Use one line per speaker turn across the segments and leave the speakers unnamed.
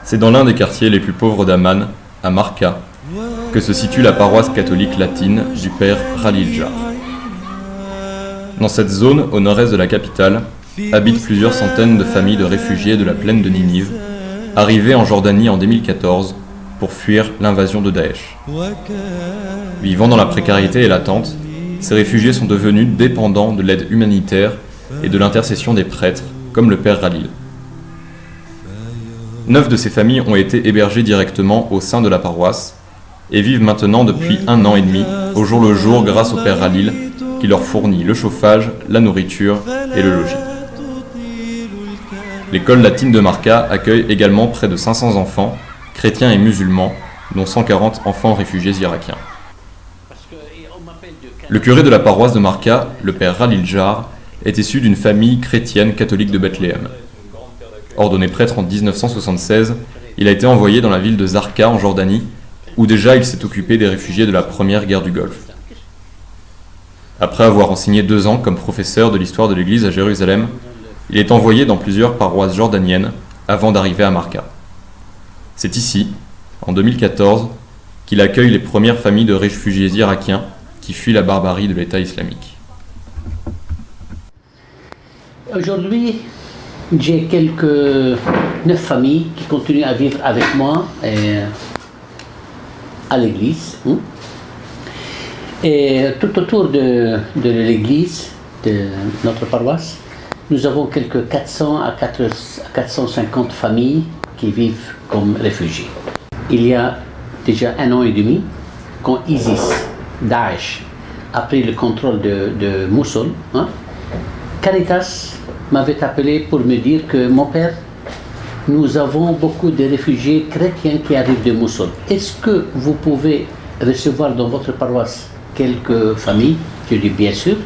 C'est dans l'un des quartiers les plus pauvres d'Amman, à Marca, que se situe la paroisse catholique latine du père Khalil Jar. Dans cette zone, au nord-est de la capitale, habitent plusieurs centaines de familles de réfugiés de la plaine de Ninive, arrivées en Jordanie en 2014 pour fuir l'invasion de Daesh. Vivant dans la précarité et l'attente, ces réfugiés sont devenus dépendants de l'aide humanitaire et de l'intercession des prêtres, comme le père Khalil. 9 de ces familles ont été hébergées directement au sein de la paroisse et vivent maintenant depuis 1 an et demi, au jour le jour, grâce au père Khalil, qui leur fournit le chauffage, la nourriture et le logis. L'école latine de Marca accueille également près de 500 enfants, chrétiens et musulmans, dont 140 enfants réfugiés irakiens. Le curé de la paroisse de Marca, le père Khalil Jar, est issu d'une famille chrétienne catholique de Bethléem. Ordonné prêtre en 1976, il a été envoyé dans la ville de Zarqa en Jordanie, où déjà il s'est occupé des réfugiés de la première guerre du Golfe. Après avoir enseigné 2 ans comme professeur de l'histoire de l'Église à Jérusalem, il est envoyé dans plusieurs paroisses jordaniennes avant d'arriver à Marca. C'est ici, en 2014, qu'il accueille les premières familles de réfugiés irakiens qui fuient la barbarie de l'État islamique.
Aujourd'hui, j'ai quelques 9 familles qui continuent à vivre avec moi à l'église. Et tout autour de l'église, de notre paroisse, nous avons quelques 400 à 450 familles qui vivent comme réfugiés. Il y a déjà 1 an et demi, quand ISIS, Daesh, a pris le contrôle de Mossoul, Caritas m'avait appelé pour me dire que mon père, nous avons beaucoup de réfugiés chrétiens qui arrivent de Mossoul. Est-ce que vous pouvez recevoir dans votre paroisse quelques familles? Je dis bien sûr,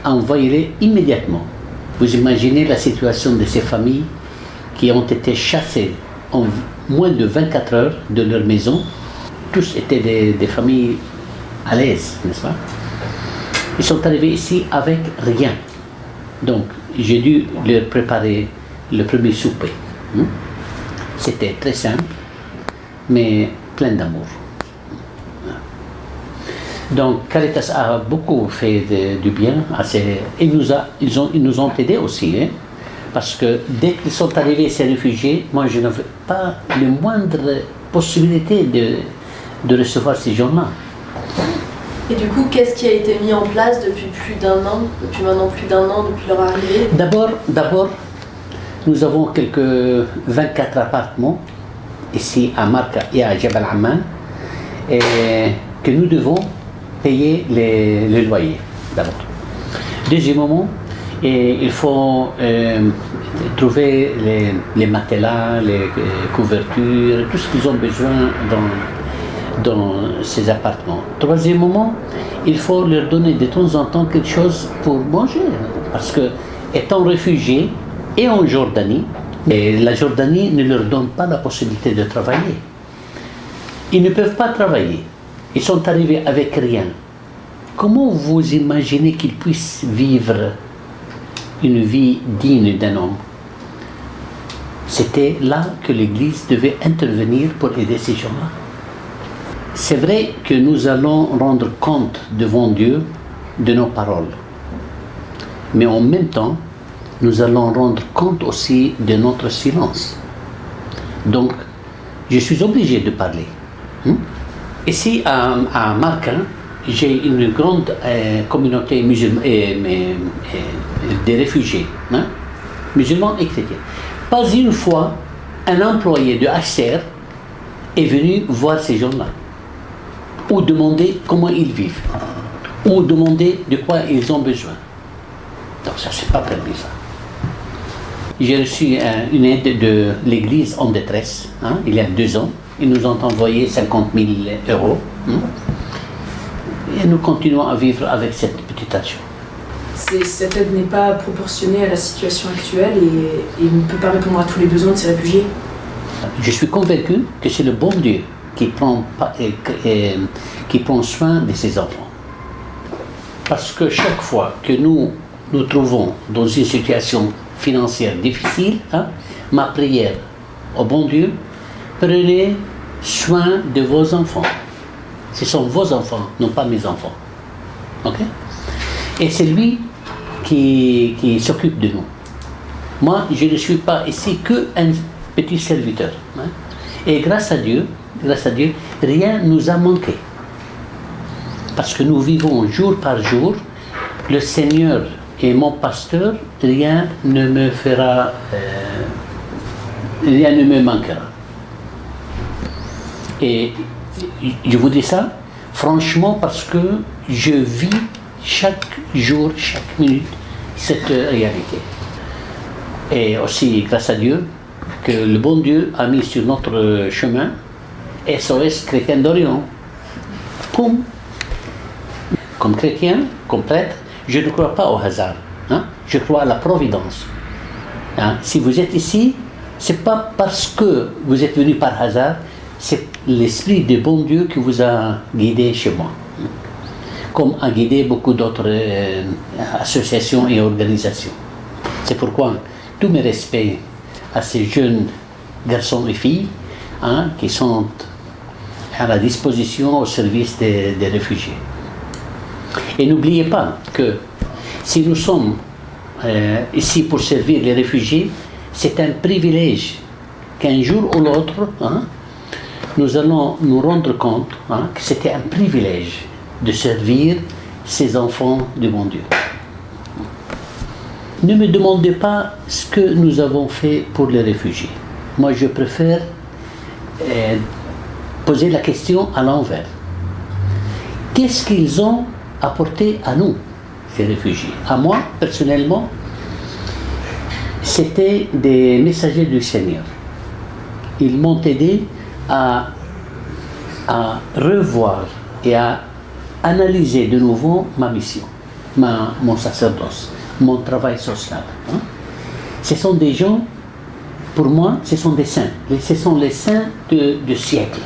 envoyez-les immédiatement. Vous imaginez la situation de ces familles qui ont été chassées en moins de 24 heures de leur maison. Tous étaient des familles à l'aise, n'est-ce pas? Ils sont arrivés ici avec rien. Donc, j'ai dû leur préparer le premier souper. C'était très simple, mais plein d'amour. Donc, Caritas a beaucoup fait du bien. Ils nous ont aidés aussi, parce que dès qu'ils sont arrivés, ces réfugiés, moi je n'avais pas la moindre possibilité de recevoir ces gens-là.
Et du coup, qu'est-ce qui a été mis en place depuis maintenant plus d'un an, depuis leur arrivée?
D'abord, nous avons quelques 24 appartements ici à Marca et à Jabal Amman, et que nous devons payer les loyers d'abord. Deuxièmement, il faut trouver les matelas, les couvertures, tout ce qu'ils ont besoin dans ces appartements. Troisièmement, il faut leur donner de temps en temps quelque chose pour manger, parce que étant réfugiés et en Jordanie, et la Jordanie ne leur donne pas la possibilité de travailler. Ils ne peuvent pas travailler. Ils sont arrivés avec rien. Comment vous imaginez qu'ils puissent vivre une vie digne d'un homme? C'était là que l'Église devait intervenir pour aider ces gens-là. C'est vrai que nous allons rendre compte devant Dieu de nos paroles. Mais en même temps, nous allons rendre compte aussi de notre silence. Donc, je suis obligé de parler. Ici, à Marca, j'ai une grande communauté musulmane, des réfugiés, musulmans et chrétiens. Pas une fois, un employé de HCR est venu voir ces gens-là, ou demander comment ils vivent, ou demander de quoi ils ont besoin. Donc ça, c'est pas permis, ça. J'ai reçu une aide de l'Église en détresse, il y a 2 ans. Ils nous ont envoyé 50 000 euros. Et nous continuons à vivre avec cette petite action.
Cette aide n'est pas proportionnée à la situation actuelle et ne peut pas répondre à tous les besoins de ces réfugiés.
Je suis convaincu que c'est le bon Dieu qui prend soin de ses enfants. Parce que chaque fois que nous nous trouvons dans une situation financière difficile, ma prière au bon Dieu, prenez soin de vos enfants. Ce sont vos enfants, non pas mes enfants. Ok? Et c'est lui qui s'occupe de nous. Moi, je ne suis pas ici qu'un petit serviteur. Hein? Et grâce à Dieu, rien ne nous a manqué. Parce que nous vivons jour par jour. Le Seigneur est mon pasteur, rien ne me fera, rien ne me manquera. Et je vous dis ça franchement parce que je vis chaque jour, chaque minute cette réalité. Et aussi grâce à Dieu que le bon Dieu a mis sur notre chemin SOS Chrétien d'Orient. Comme chrétien, comme prêtre, je ne crois pas au hasard. Hein? Je crois à la providence. Hein? Si vous êtes ici, c'est pas parce que vous êtes venu par hasard, c'est l'Esprit du bon Dieu qui vous a guidé chez moi. Comme a guidé beaucoup d'autres associations et organisations. C'est pourquoi tous mes respects à ces jeunes garçons et filles hein, qui sont à la disposition au service des réfugiés. Et n'oubliez pas que si nous sommes ici pour servir les réfugiés, c'est un privilège qu'un jour ou l'autre, hein, nous allons nous rendre compte hein, que c'était un privilège de servir ces enfants du bon Dieu. Ne me demandez pas ce que nous avons fait pour les réfugiés. Moi, je préfère poser la question à l'envers. Qu'est-ce qu'ils ont apporté à nous, ces réfugiés? À moi, personnellement, c'était des messagers du Seigneur. Ils m'ont aidé à revoir et à analyser de nouveau ma mission, mon sacerdoce, mon travail social. Hein. Ce sont des gens, pour moi, ce sont des saints. Ce sont les saints du siècle.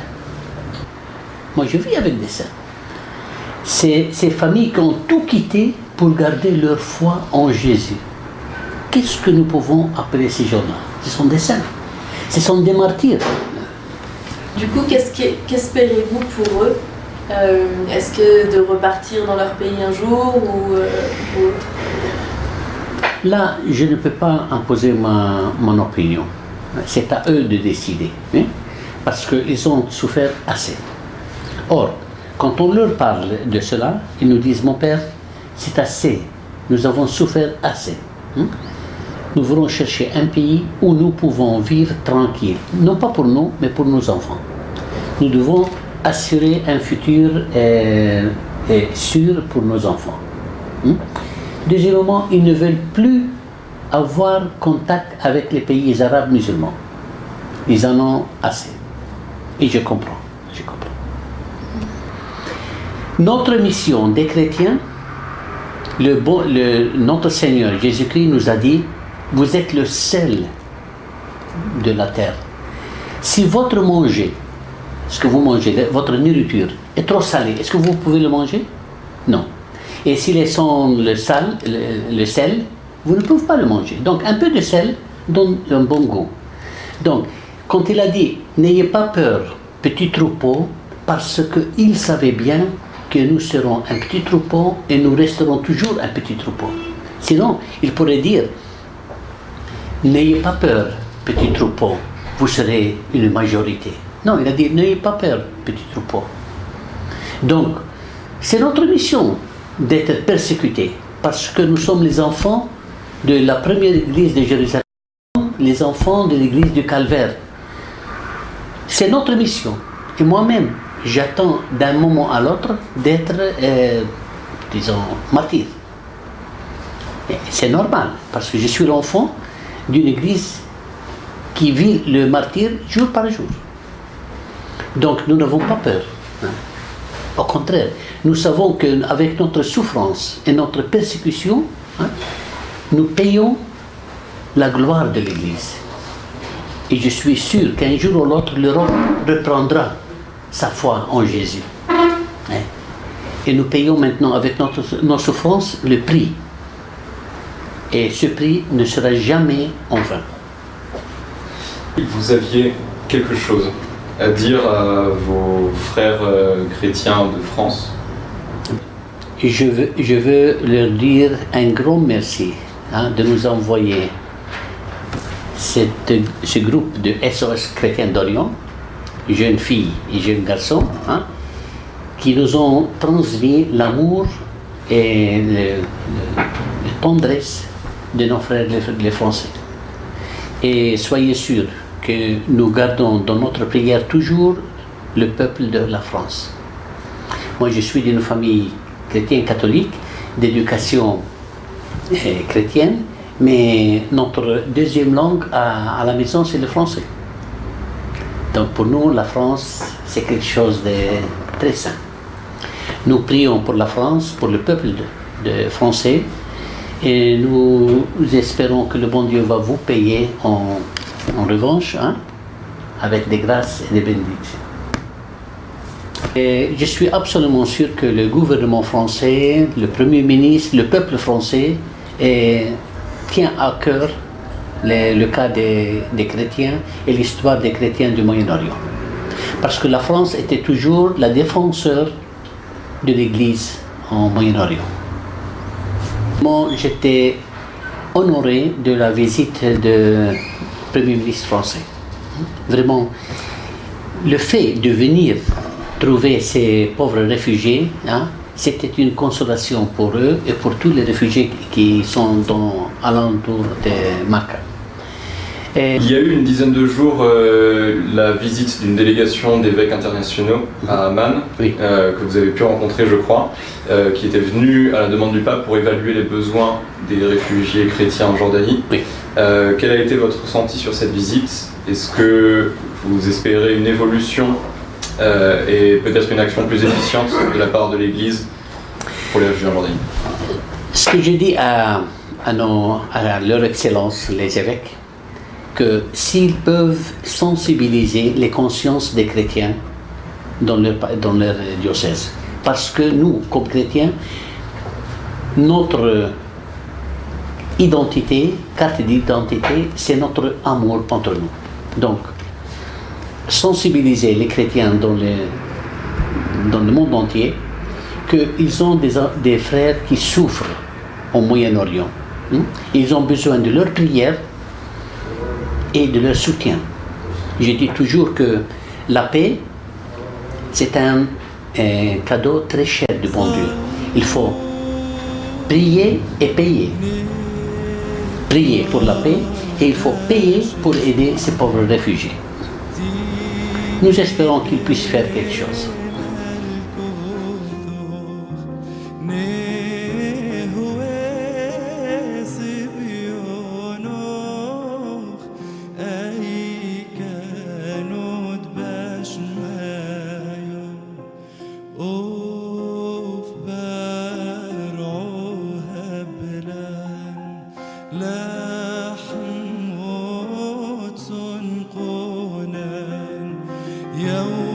Moi, je vis avec des saints. Ces familles qui ont tout quitté pour garder leur foi en Jésus. Qu'est-ce que nous pouvons appeler ces gens-là? Ce sont des saints. Ce sont des martyrs.
Du coup, qu'espérez-vous pour eux? Est-ce que de repartir dans leur pays un jour ou
Là, je ne peux pas imposer mon opinion. C'est à eux de décider. Hein? Parce qu'ils ont souffert assez. Or, quand on leur parle de cela, ils nous disent, mon père, c'est assez. Nous avons souffert assez. Hein? Nous voulons chercher un pays où nous pouvons vivre tranquille. Non pas pour nous, mais pour nos enfants. Nous devons assurer un futur sûr pour nos enfants. Hein? Deuxièmement, ils ne veulent plus avoir contact avec les pays arabes musulmans. Ils en ont assez. Et je comprends. Notre mission des chrétiens, notre Seigneur Jésus-Christ nous a dit, vous êtes le sel de la terre. Si votre manger, ce que vous mangez, votre nourriture est trop salée, est-ce que vous pouvez le manger? Non. Et s'il est sans le sel, vous ne pouvez pas le manger. Donc un peu de sel donne un bon goût. Donc, quand il a dit, n'ayez pas peur, petit troupeau, parce qu'il savait bien que nous serons un petit troupeau et nous resterons toujours un petit troupeau. Sinon, il pourrait dire, n'ayez pas peur, petit troupeau, vous serez une majorité. Non, il a dit, n'ayez pas peur, petit troupeau. Donc, c'est notre mission d'être persécutés, parce que nous sommes les enfants de la première église de Jérusalem, les enfants de l'église du Calvaire. C'est notre mission. Et moi-même, j'attends d'un moment à l'autre d'être, disons, martyr. Et c'est normal, parce que je suis l'enfant d'une église qui vit le martyr jour par jour. Donc nous n'avons pas peur. Hein. Au contraire, nous savons qu'avec notre souffrance et notre persécution, hein, nous payons la gloire de l'Église. Et je suis sûr qu'un jour ou l'autre, l'Europe reprendra sa foi en Jésus. Hein. Et nous payons maintenant avec nos souffrances le prix. Et ce prix ne sera jamais en vain.
Vous aviez quelque chose à dire à vos frères chrétiens de France?
Je veux leur dire un grand merci de nous envoyer ce groupe de SOS Chrétiens d'Orient, jeunes filles et jeunes garçons, qui nous ont transmis l'amour et la tendresse de nos frères les Français. Et soyez sûrs que nous gardons dans notre prière toujours le peuple de la France. Moi, je suis d'une famille chrétienne catholique, d'éducation chrétienne, mais notre deuxième langue à la maison, c'est le français. Donc pour nous, la France, c'est quelque chose de très sain. Nous prions pour la France, pour le peuple de français, et nous espérons que le bon Dieu va vous payer en revanche, avec des grâces et des bénédictions. Et je suis absolument sûr que le gouvernement français, le Premier ministre, le peuple français tient à cœur le cas des chrétiens et l'histoire des chrétiens du Moyen-Orient. Parce que la France était toujours la défenseur de l'Église en Moyen-Orient. Moi, j'étais honoré de la visite du Premier ministre français. Vraiment, le fait de venir trouver ces pauvres réfugiés, c'était une consolation pour eux et pour tous les réfugiés qui sont à l'entour de Maca.
Il y a eu une dizaine de jours la visite d'une délégation d'évêques internationaux à Amman,
oui.
Que vous avez pu rencontrer, je crois, qui était venue à la demande du pape pour évaluer les besoins des réfugiés chrétiens en Jordanie.
Oui.
Quel a été votre ressenti sur cette visite? Est-ce que vous espérez une évolution et peut-être une action plus efficiente de la part de l'Église pour les réfugiés en Jordanie?
Ce que je dis à leur excellence, les évêques, que s'ils peuvent sensibiliser les consciences des chrétiens dans leur diocèse. Parce que nous, comme chrétiens, notre identité, carte d'identité, c'est notre amour entre nous. Donc, sensibiliser les chrétiens dans le monde entier qu'ils ont des frères qui souffrent au Moyen-Orient. Ils ont besoin de leur prière et de leur soutien. Je dis toujours que la paix, c'est un cadeau très cher du bon Dieu. Il faut prier et payer. Prier pour la paix et il faut payer pour aider ces pauvres réfugiés. Nous espérons qu'ils puissent faire quelque chose.
يوم